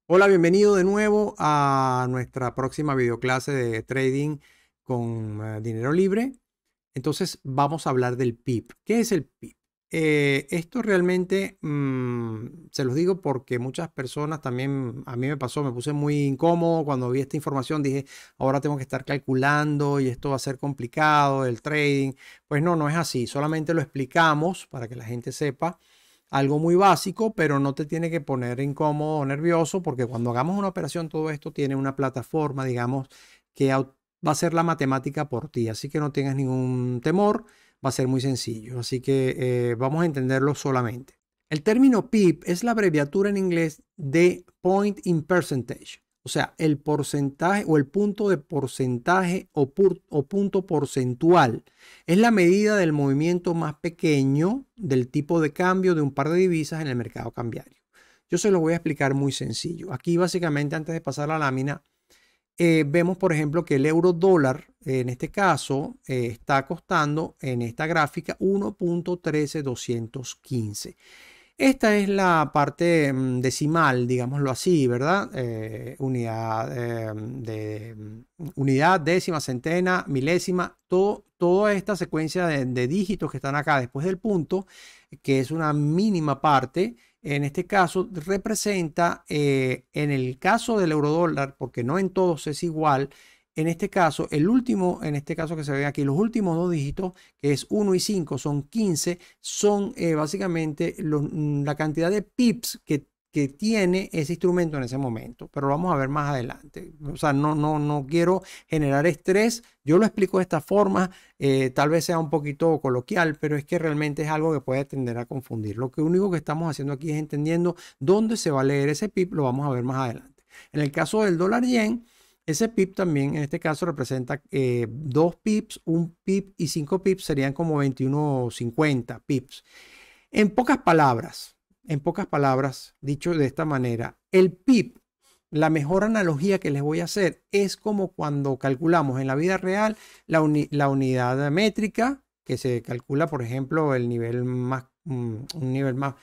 Hola, bienvenido de nuevo a nuestra próxima videoclase de trading con dinero libre. Entonces vamos a hablar del PIB. ¿Qué es el PIB? Esto realmente se los digo porque muchas personas también, a mí me pasó, me puse muy incómodo cuando vi esta información, dije, ahora tengo que estar calculando y esto va a ser complicado, el trading. Pues no, no es así, solamente lo explicamos para que la gente sepa algo muy básico, pero no te tiene que poner incómodo o nervioso porque cuando hagamos una operación todo esto tiene una plataforma, digamos, que va a ser la matemática por ti, así que no tengas ningún temor, va a ser muy sencillo, así que vamos a entenderlo solamente. El término PIB es la abreviatura en inglés de Point in Percentage, o sea, el porcentaje o el punto de porcentaje o punto porcentual. Es la medida del movimiento más pequeño del tipo de cambio de un par de divisas en el mercado cambiario. Yo se lo voy a explicar muy sencillo. Aquí básicamente antes de pasar la lámina, vemos por ejemplo que el euro dólar en este caso está costando en esta gráfica 1.13215. Esta es la parte decimal, digámoslo así, ¿verdad? Unidad, décima, centena, milésima, toda esta secuencia de dígitos que están acá después del punto, que es una mínima parte, en este caso representa, en el caso del eurodólar, porque no en todos es igual, en este caso, el último, en este caso que se ve aquí, los últimos dos dígitos, que es 1 y 5, son 15, son básicamente la cantidad de pips que tiene ese instrumento en ese momento. Pero lo vamos a ver más adelante. O sea, no quiero generar estrés. Yo lo explico de esta forma. Tal vez sea un poquito coloquial, pero es que realmente es algo que puede tender a confundir. Lo que único que estamos haciendo aquí es entendiendo dónde se va a leer ese pip. Lo vamos a ver más adelante. En el caso del dólar yen, ese pip también en este caso representa 2 pips, 1 pip y 5 pips serían como 21,50 pips. En pocas palabras, dicho de esta manera, el pip, la mejor analogía que les voy a hacer es como cuando calculamos en la vida real la unidad métrica, que se calcula, por ejemplo, el nivel más, un nivel más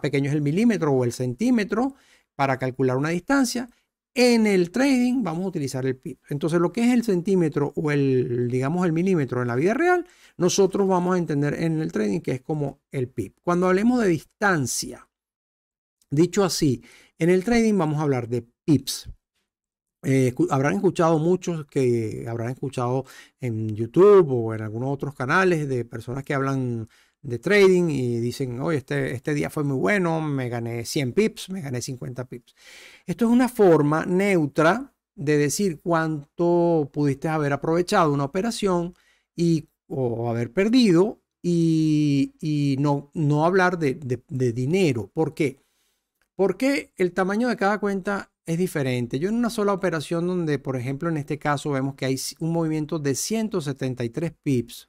pequeño es el milímetro o el centímetro para calcular una distancia. En el trading vamos a utilizar el pip. Entonces, lo que es el centímetro o digamos, el milímetro en la vida real, nosotros vamos a entender en el trading que es como el pip. Cuando hablemos de distancia, dicho así, en el trading vamos a hablar de pips. Habrán escuchado muchos que habrán escuchado en YouTube o en algunos otros canales de personas que hablan de trading y dicen, oye, este día fue muy bueno, me gané 100 pips, me gané 50 pips. Esto es una forma neutra de decir cuánto pudiste haber aprovechado una operación o haber perdido y no hablar de dinero. ¿Por qué? Porque el tamaño de cada cuenta es diferente. Yo en una sola operación donde, por ejemplo, en este caso vemos que hay un movimiento de 173 pips.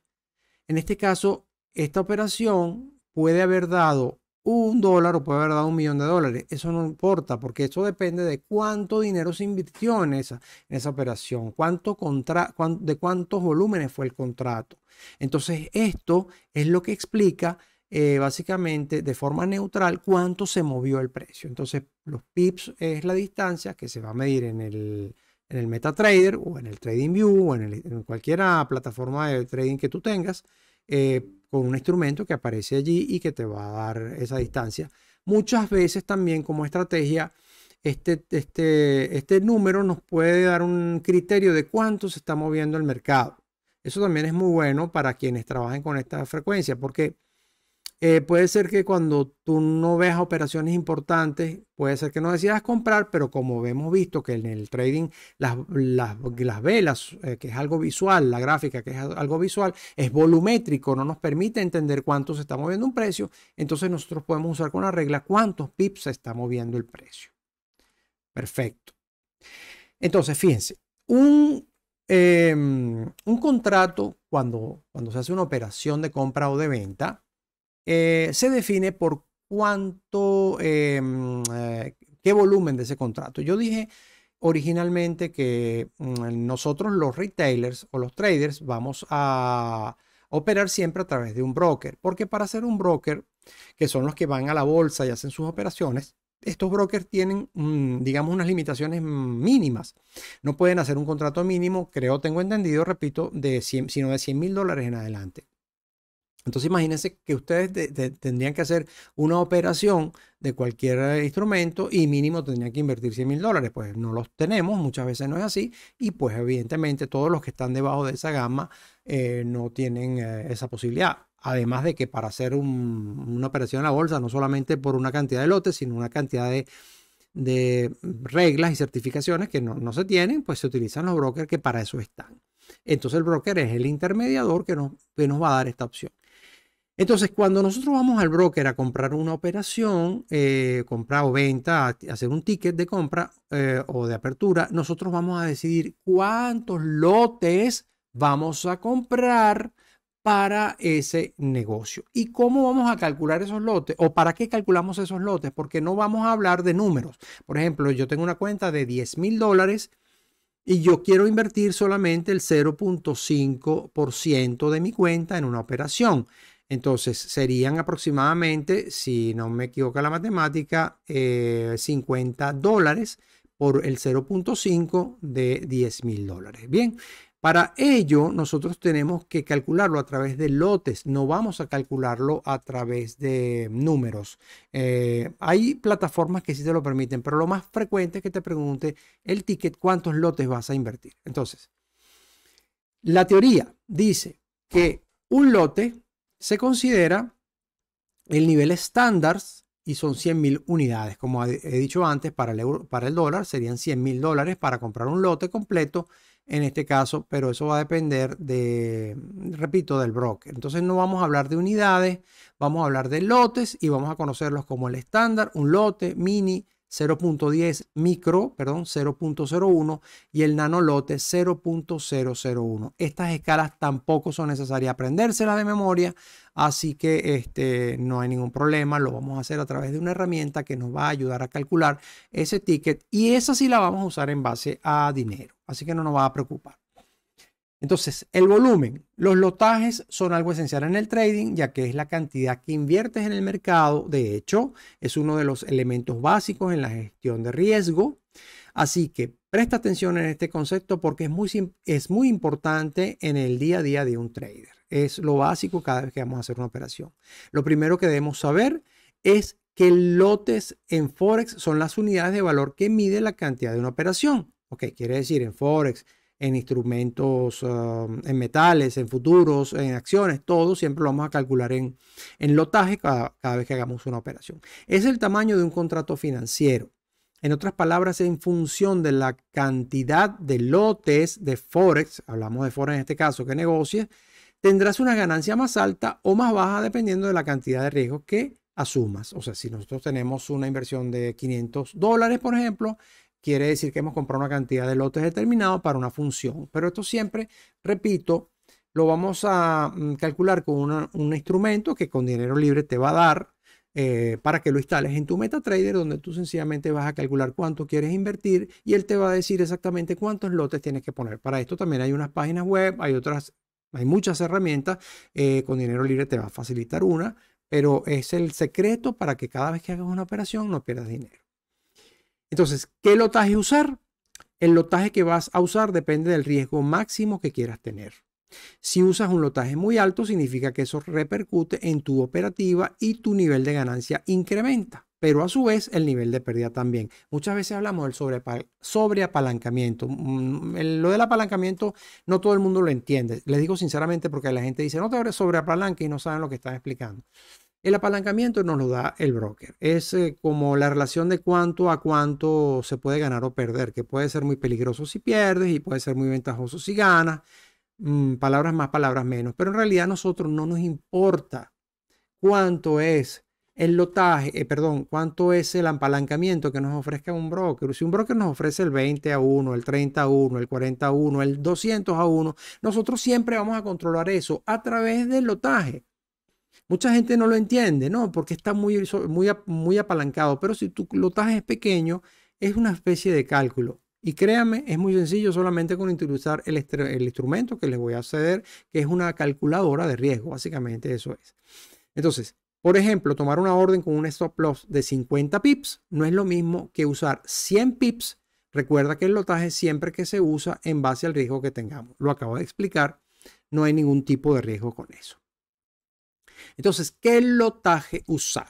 En este caso, esta operación puede haber dado $1 o puede haber dado $1.000.000. Eso no importa porque eso depende de cuánto dinero se invirtió en esa operación, de cuántos volúmenes fue el contrato. Entonces, esto es lo que explica básicamente de forma neutral cuánto se movió el precio. Entonces, los pips es la distancia que se va a medir en el MetaTrader o en el TradingView o en cualquier plataforma de trading que tú tengas, con un instrumento que aparece allí y que te va a dar esa distancia. Muchas veces también como estrategia, este número nos puede dar un criterio de cuánto se está moviendo el mercado. Eso también es muy bueno para quienes trabajen con esta frecuencia, porque puede ser que cuando tú no veas operaciones importantes, puede ser que no decidas comprar, pero como hemos visto que en el trading las velas, que es algo visual, la gráfica, que es algo visual, es volumétrico, no nos permite entender cuánto se está moviendo un precio, entonces nosotros podemos usar con la regla cuántos pips se está moviendo el precio. Perfecto. Entonces, fíjense, un contrato, cuando se hace una operación de compra o de venta, se define por qué volumen de ese contrato. Yo dije originalmente que nosotros los retailers o los traders vamos a operar siempre a través de un broker, porque para ser un broker, que son los que van a la bolsa y hacen sus operaciones, estos brokers tienen, digamos, unas limitaciones mínimas. No pueden hacer un contrato mínimo, creo, tengo entendido, repito, de 100, sino de $100,000 en adelante. Entonces imagínense que ustedes tendrían que hacer una operación de cualquier instrumento y mínimo tendrían que invertir $100,000. Pues no los tenemos, muchas veces no es así. Y pues evidentemente todos los que están debajo de esa gama no tienen esa posibilidad. Además de que para hacer una operación en la bolsa, no solamente por una cantidad de lotes, sino una cantidad de reglas y certificaciones que no se tienen, pues se utilizan los brokers que para eso están. Entonces el broker es el intermediador que nos va a dar esta opción. Entonces, cuando nosotros vamos al broker a comprar una operación, compra o venta, a hacer un ticket de compra o de apertura, nosotros vamos a decidir cuántos lotes vamos a comprar para ese negocio. ¿Y cómo vamos a calcular esos lotes? ¿O para qué calculamos esos lotes? Porque no vamos a hablar de números. Por ejemplo, yo tengo una cuenta de $10,000 y yo quiero invertir solamente el 0.5% de mi cuenta en una operación. Entonces serían aproximadamente, si no me equivoco la matemática, $50 por el 0.5 de $10,000. Bien, para ello nosotros tenemos que calcularlo a través de lotes, no vamos a calcularlo a través de números. Hay plataformas que sí te lo permiten, pero lo más frecuente es que te pregunte el ticket cuántos lotes vas a invertir. Entonces, la teoría dice que un lote se considera el nivel estándar y son 100,000 unidades. Como he dicho antes, para el dólar serían $100,000 para comprar un lote completo en este caso, pero eso va a depender repito, del broker. Entonces no vamos a hablar de unidades, vamos a hablar de lotes y vamos a conocerlos como el estándar, un lote, mini, 0.10 micro, perdón, 0.01 y el nanolote 0.001. Estas escalas tampoco son necesarias aprendérselas de memoria, así que no hay ningún problema. Lo vamos a hacer a través de una herramienta que nos va a ayudar a calcular ese ticket y esa sí la vamos a usar en base a dinero, así que no nos va a preocupar. Entonces, el volumen, los lotajes son algo esencial en el trading, ya que es la cantidad que inviertes en el mercado. De hecho, es uno de los elementos básicos en la gestión de riesgo. Así que presta atención en este concepto porque es muy importante en el día a día de un trader. Es lo básico cada vez que vamos a hacer una operación. Lo primero que debemos saber es que lotes en Forex son las unidades de valor que mide la cantidad de una operación. Ok, quiere decir en Forex, en instrumentos, en metales, en futuros, en acciones, todo siempre lo vamos a calcular en lotaje cada vez que hagamos una operación. Es el tamaño de un contrato financiero. En otras palabras, en función de la cantidad de lotes de Forex, hablamos de Forex en este caso, que negocies, tendrás una ganancia más alta o más baja dependiendo de la cantidad de riesgos que asumas. O sea, si nosotros tenemos una inversión de $500, por ejemplo, quiere decir que hemos comprado una cantidad de lotes determinados para una función. Pero esto siempre, repito, lo vamos a calcular con un instrumento que con dinero libre te va a dar para que lo instales en tu MetaTrader, donde tú sencillamente vas a calcular cuánto quieres invertir y él te va a decir exactamente cuántos lotes tienes que poner. Para esto también hay unas páginas web, hay muchas herramientas. Con dinero libre te va a facilitar una, pero es el secreto para que cada vez que hagas una operación no pierdas dinero. Entonces, ¿qué lotaje usar? El lotaje que vas a usar depende del riesgo máximo que quieras tener. Si usas un lotaje muy alto, significa que eso repercute en tu operativa y tu nivel de ganancia incrementa, pero a su vez el nivel de pérdida también. Muchas veces hablamos del sobreapalancamiento. Lo del apalancamiento no todo el mundo lo entiende. Les digo sinceramente porque la gente dice, no te sobreapalanques y no saben lo que estás explicando. El apalancamiento nos lo da el broker. Es como la relación de cuánto a cuánto se puede ganar o perder, que puede ser muy peligroso si pierdes y puede ser muy ventajoso si ganas. Palabras más, palabras menos. Pero en realidad a nosotros no nos importa cuánto es el lotaje, cuánto es el apalancamiento que nos ofrezca un broker. Si un broker nos ofrece el 20-1, el 30-1, el 40-1, el 200-1, nosotros siempre vamos a controlar eso a través del lotaje. Mucha gente no lo entiende, ¿no? Porque está muy apalancado. Pero si tu lotaje es pequeño, es una especie de cálculo. Y créanme, es muy sencillo solamente con utilizar el instrumento que les voy a ceder, que es una calculadora de riesgo. Básicamente eso es. Entonces, Por ejemplo, tomar una orden con un stop loss de 50 pips no es lo mismo que usar 100 pips. Recuerda que el lotaje siempre que se usa en base al riesgo que tengamos. Lo acabo de explicar. No hay ningún tipo de riesgo con eso. Entonces, ¿qué lotaje usar?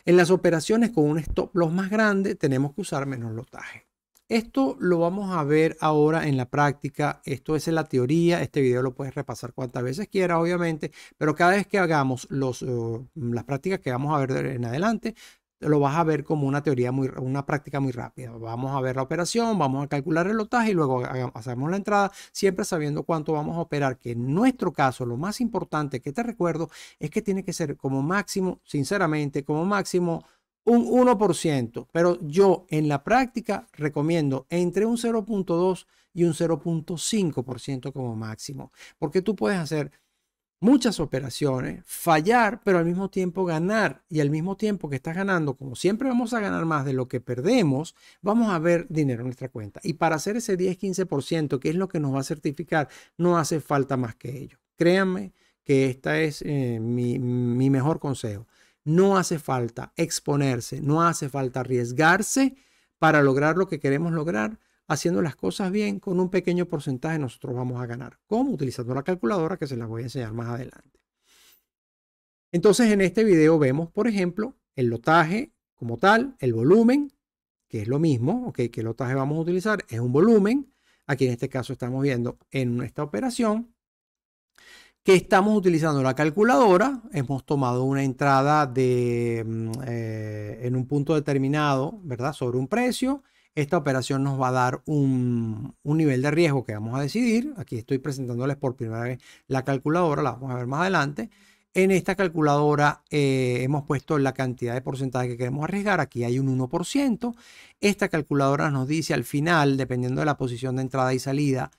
En las operaciones con un stop loss más grande tenemos que usar menos lotaje. Esto lo vamos a ver ahora en la práctica. Esto es en la teoría. Este video lo puedes repasar cuantas veces quieras, obviamente, pero cada vez que hagamos las prácticas que vamos a ver en adelante, lo vas a ver como una teoría una práctica muy rápida. Vamos a ver la operación, vamos a calcular el lotaje y luego hacemos la entrada, siempre sabiendo cuánto vamos a operar, que en nuestro caso lo más importante que te recuerdo es que tiene que ser como máximo, sinceramente, como máximo un 1%, pero yo en la práctica recomiendo entre un 0.2 y un 0.5% como máximo, porque tú puedes hacer muchas operaciones, fallar, pero al mismo tiempo ganar, y al mismo tiempo que estás ganando, como siempre vamos a ganar más de lo que perdemos, vamos a ver dinero en nuestra cuenta. Y para hacer ese 10-15%, que es lo que nos va a certificar, no hace falta más que ello. Créanme que esta es mi mejor consejo. No hace falta exponerse, no hace falta arriesgarse para lograr lo que queremos lograr. Haciendo las cosas bien, con un pequeño porcentaje nosotros vamos a ganar. ¿Cómo? Utilizando la calculadora que se las voy a enseñar más adelante. Entonces, en este video vemos, por ejemplo, el lotaje como tal, el volumen, que es lo mismo, ¿ok? ¿Qué lotaje vamos a utilizar? Es un volumen. Aquí en este caso estamos viendo en esta operación que estamos utilizando la calculadora. Hemos tomado una entrada en un punto determinado, ¿verdad? Sobre un precio. Esta operación nos va a dar un nivel de riesgo que vamos a decidir. Aquí estoy presentándoles por primera vez la calculadora, la vamos a ver más adelante. En esta calculadora hemos puesto la cantidad de porcentaje que queremos arriesgar. Aquí hay un 1%. Esta calculadora nos dice al final, dependiendo de la posición de entrada y salida,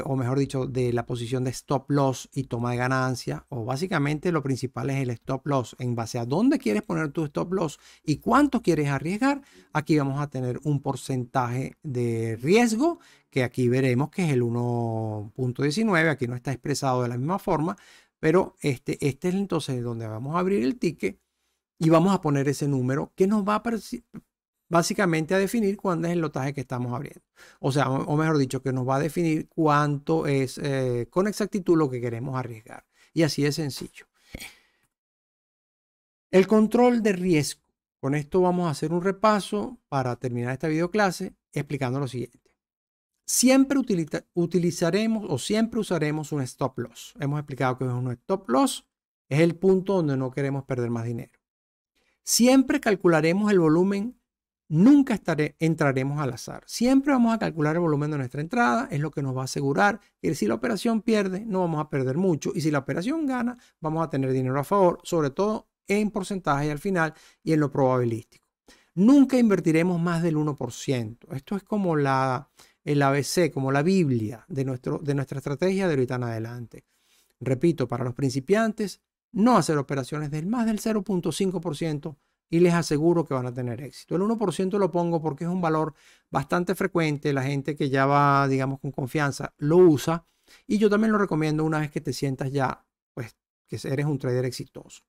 o mejor dicho, de la posición de stop loss y toma de ganancia, o básicamente lo principal es el stop loss. En base a dónde quieres poner tu stop loss y cuánto quieres arriesgar, aquí vamos a tener un porcentaje de riesgo que aquí veremos que es el 1.19. Aquí no está expresado de la misma forma, pero este es entonces donde vamos a abrir el ticket y vamos a poner ese número que nos va a básicamente a definir cuándo es el lotaje que estamos abriendo. O sea, o mejor dicho, que nos va a definir cuánto es con exactitud lo que queremos arriesgar. Y así de sencillo. El control de riesgo. Con esto vamos a hacer un repaso para terminar esta videoclase explicando lo siguiente. Siempre utilizaremos o siempre usaremos un stop loss. Hemos explicado que es un stop loss. Es el punto donde no queremos perder más dinero. Siempre calcularemos el volumen. Nunca entraremos al azar. Siempre vamos a calcular el volumen de nuestra entrada. Es lo que nos va a asegurar que si la operación pierde, no vamos a perder mucho. Y si la operación gana, vamos a tener dinero a favor, sobre todo en porcentaje al final y en lo probabilístico. Nunca invertiremos más del 1%. Esto es como el ABC, como la Biblia de nuestra estrategia de ahorita en adelante. Repito, para los principiantes, no hacer operaciones del más del 0.5%. Y les aseguro que van a tener éxito. El 1% lo pongo porque es un valor bastante frecuente. La gente que ya va, digamos, con confianza lo usa. Y yo también lo recomiendo una vez que te sientas ya, pues, que eres un trader exitoso.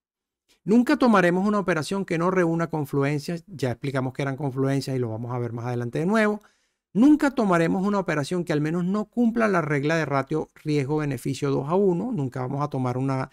Nunca tomaremos una operación que no reúna confluencias. Ya explicamos que eran confluencias y lo vamos a ver más adelante de nuevo. Nunca tomaremos una operación que al menos no cumpla la regla de ratio riesgo-beneficio 2:1. Nunca vamos a tomar una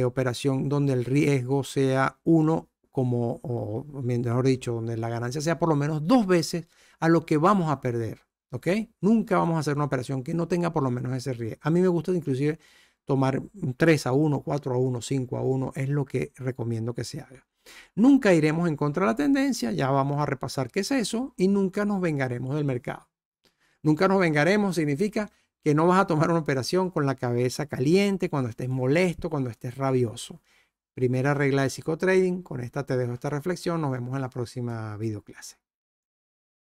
operación donde el riesgo sea 1, o mejor dicho, donde la ganancia sea por lo menos 2 veces a lo que vamos a perder, ¿ok? Nunca vamos a hacer una operación que no tenga por lo menos ese riesgo. A mí me gusta inclusive tomar 3:1, 4:1, 5:1, es lo que recomiendo que se haga. Nunca iremos en contra de la tendencia, ya vamos a repasar qué es eso, y nunca nos vengaremos del mercado. Nunca nos vengaremos significa que no vas a tomar una operación con la cabeza caliente, cuando estés molesto, cuando estés rabioso. Primera regla de psicotrading. Con esta te dejo esta reflexión. Nos vemos en la próxima videoclase.